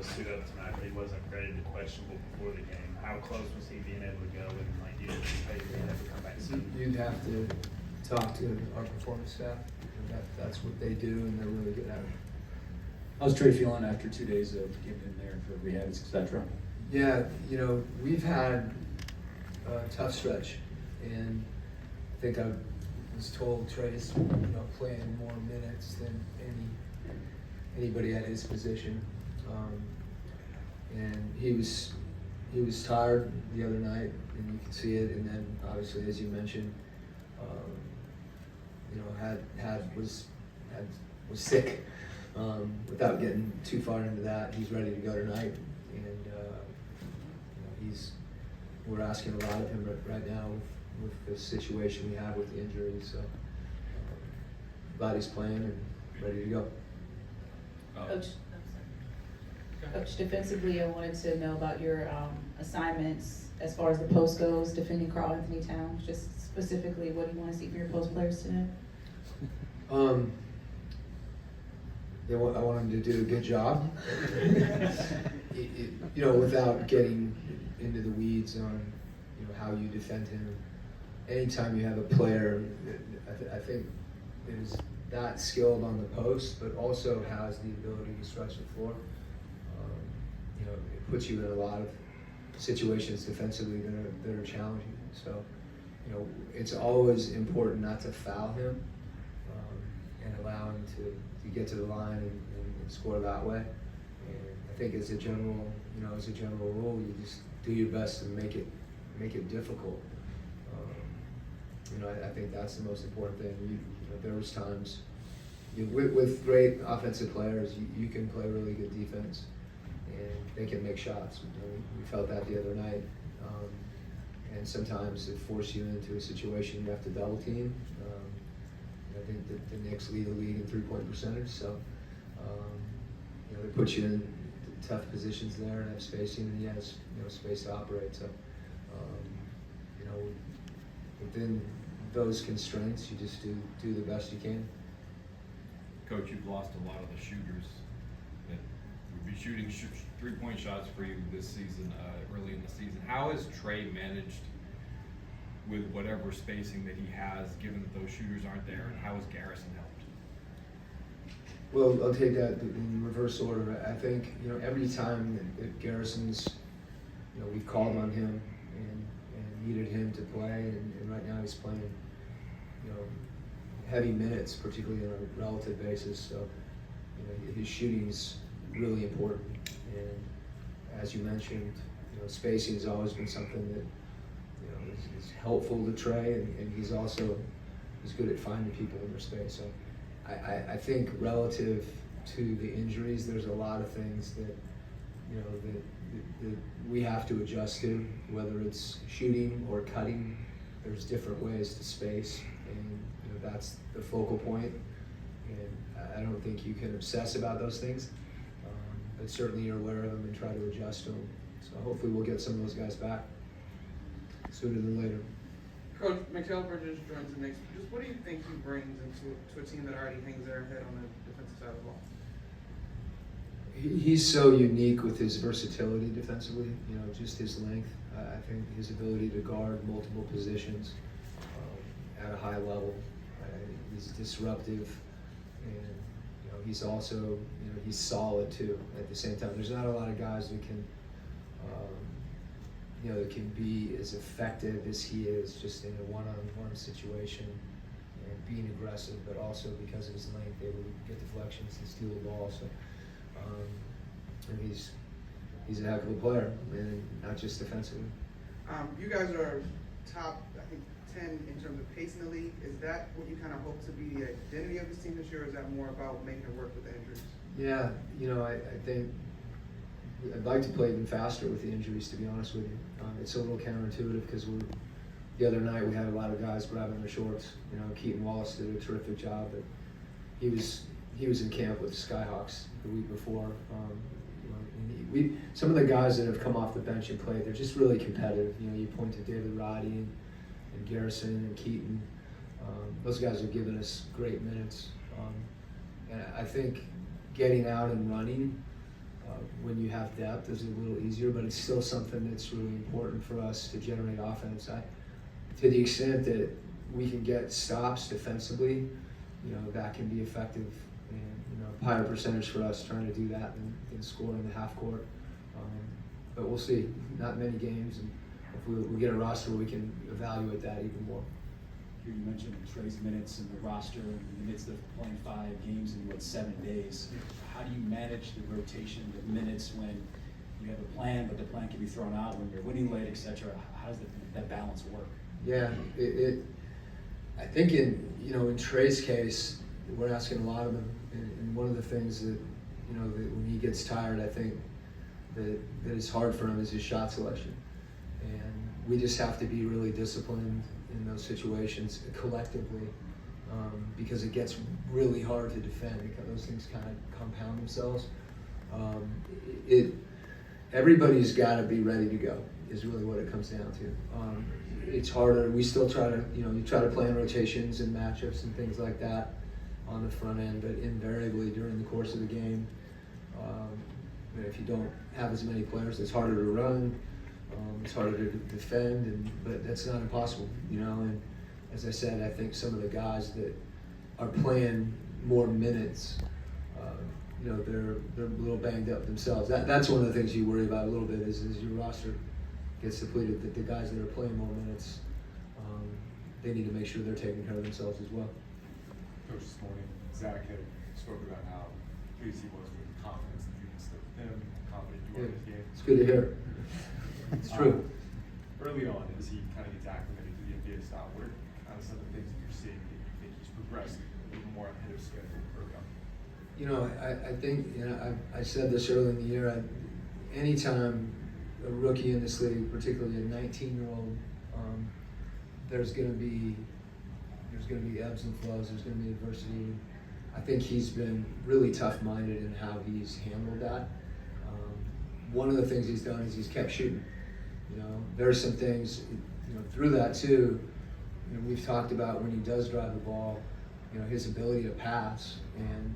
to suit up tonight, but he wasn't rated questionable before the game. How close was he being able to go, and like you anticipate he had to come back soon? You'd have to talk to our performance staff. That's what they do, and they're really good at it. How's Trey feeling after 2 days of getting in there for rehab, etc.? Yeah, we've had a tough stretch, and I think I was told Trey's playing more minutes than anybody at his position, and he was tired the other night, and you can see it. And then obviously, as you mentioned, was sick. Without getting too far into that, he's ready to go tonight, and we're asking a lot of him right now with the situation we have with the injury. So glad he's playing and ready to go. Coach, defensively, I wanted to know about your assignments as far as the post goes, defending Karl Anthony Towns. Just specifically, what do you want to see from your post players tonight? I want him to do a good job. Without getting into the weeds on how you defend him. Anytime you have a player, I think is that skilled on the post, but also has the ability to stretch the floor. It puts you in a lot of situations defensively that are challenging. So, it's always important not to foul him and allow him to get to the line and score that way. And I think as a general rule, you just do your best to make it difficult. I think that's the most important thing. There was times with great offensive players, you can play really good defense, and they can make shots. We felt that the other night. And sometimes it forces you into a situation you have to double team. I think the Knicks lead the league in three-point percentage, so they put you in tough positions there and have spacing, and he has space to operate. So within those constraints, you just do the best you can. Coach, you've lost a lot of the shooters that would be shooting three-point shots for you this season, early in the season. How has Trey managed with whatever spacing that he has, given that those shooters aren't there, and how has Garrison helped? Well, I'll take that in reverse order. I think every time that Garrison's, we've called on him and needed him to play, and right now he's playing, heavy minutes, particularly on a relative basis. So, his shooting's really important, and as you mentioned, spacing has always been something that is helpful to Trey, and he's good at finding people in their space. So I think relative to the injuries, there's a lot of things that that we have to adjust to, whether it's shooting or cutting. There's different ways to space, and that's the focal point. And I don't think you can obsess about those things, but certainly you're aware of them and try to adjust to them. So hopefully we'll get some of those guys back sooner than later. Coach, Mikal Bridges joins the Knicks. Just what do you think he brings to a team that already hangs their head on the defensive side of the ball? He's so unique with his versatility defensively, just his length. I think his ability to guard multiple positions at a high level. He's disruptive, and he's also, he's solid too at the same time. There's not a lot of guys that can, that can be as effective as he is just in a one-on-one situation and being aggressive, but also because of his length, able to get deflections and steal the ball. So. And he's a heck of a player, and not just defensively. You guys are top, I think, 10 in terms of pace in the league. Is that what you kind of hope to be the identity of this team this year, or is that more about making it work with the injuries? Yeah, I think I'd like to play even faster with the injuries, to be honest with you. It's a little counterintuitive because the other night we had a lot of guys grabbing their shorts. Keaton Wallace did a terrific job, but he was in camp with the Skyhawks the week before. Some of the guys that have come off the bench and played, they're just really competitive. You point to David Roddy and Garrison and Keaton. Those guys have given us great minutes. And I think getting out and running when you have depth is a little easier, but it's still something that's really important for us to generate offense. To the extent that we can get stops defensively, you know, that can be effective, and you know, higher percentage for us trying to do that than scoring the half court. But we'll see. Not many games, and if we get a roster where we can evaluate that even more. Here you mentioned Trey's minutes and the roster in the midst of playing 5 games in 7 days. How do you manage the rotation, the minutes when you have a plan, but the plan can be thrown out when you're winning late, etc.? How does that balance work? Yeah, I think in Trey's case, we're asking a lot of him, and one of the things that that when he gets tired, I think that is hard for him is his shot selection, and we just have to be really disciplined in those situations collectively, because it gets really hard to defend because those things kind of compound themselves. Everybody's got to be ready to go is really what it comes down to. It's harder. We still try to, you try to plan rotations and matchups and things like that on the front end, but invariably during the course of the game, if you don't have as many players, it's harder to run, it's harder to defend, but that's not impossible, and as I said, I think some of the guys that are playing more minutes, they're a little banged up themselves. That's one of the things you worry about a little bit is your roster gets depleted, that the guys that are playing more minutes, they need to make sure they're taking care of themselves as well. Coach, this morning, Zach had spoke about how pleased he was with the confidence that you instilled with him, how confident you are in his game. It's good to hear. It's true. Early on, as he kind of gets acclimated to the NBA style, what are kind of some of the things that you're seeing that you think he's progressing a little more ahead of schedule early on? I think, I said this early in the year, anytime a rookie in this league, particularly a 19-year-old, there's going to be ebbs and flows, there's going to be adversity. I think he's been really tough-minded in how he's handled that. One of the things he's done is he's kept shooting. There are some things, through that too, we've talked about when he does drive the ball, his ability to pass and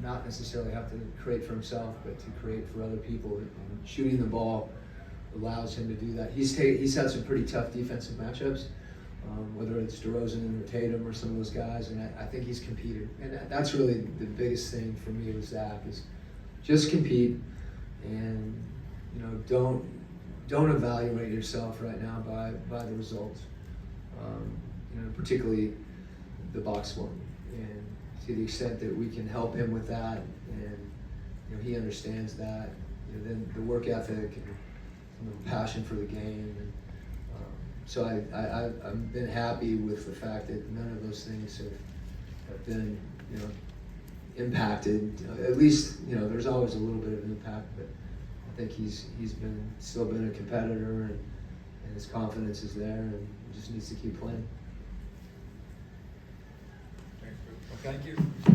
not necessarily have to create for himself, but to create for other people. And shooting the ball allows him to do that. He's had some pretty tough defensive matchups, whether it's DeRozan or Tatum or some of those guys, and I think he's competed. And that's really the biggest thing for me with Zach is just compete, and don't evaluate yourself right now by the results. Particularly the box one, and to the extent that we can help him with that, and he understands that, then the work ethic and the passion for the game, and so I've been happy with the fact that none of those things have been impacted. At least there's always a little bit of impact, but I think he's still been a competitor, and his confidence is there, and he just needs to keep playing. Thank you.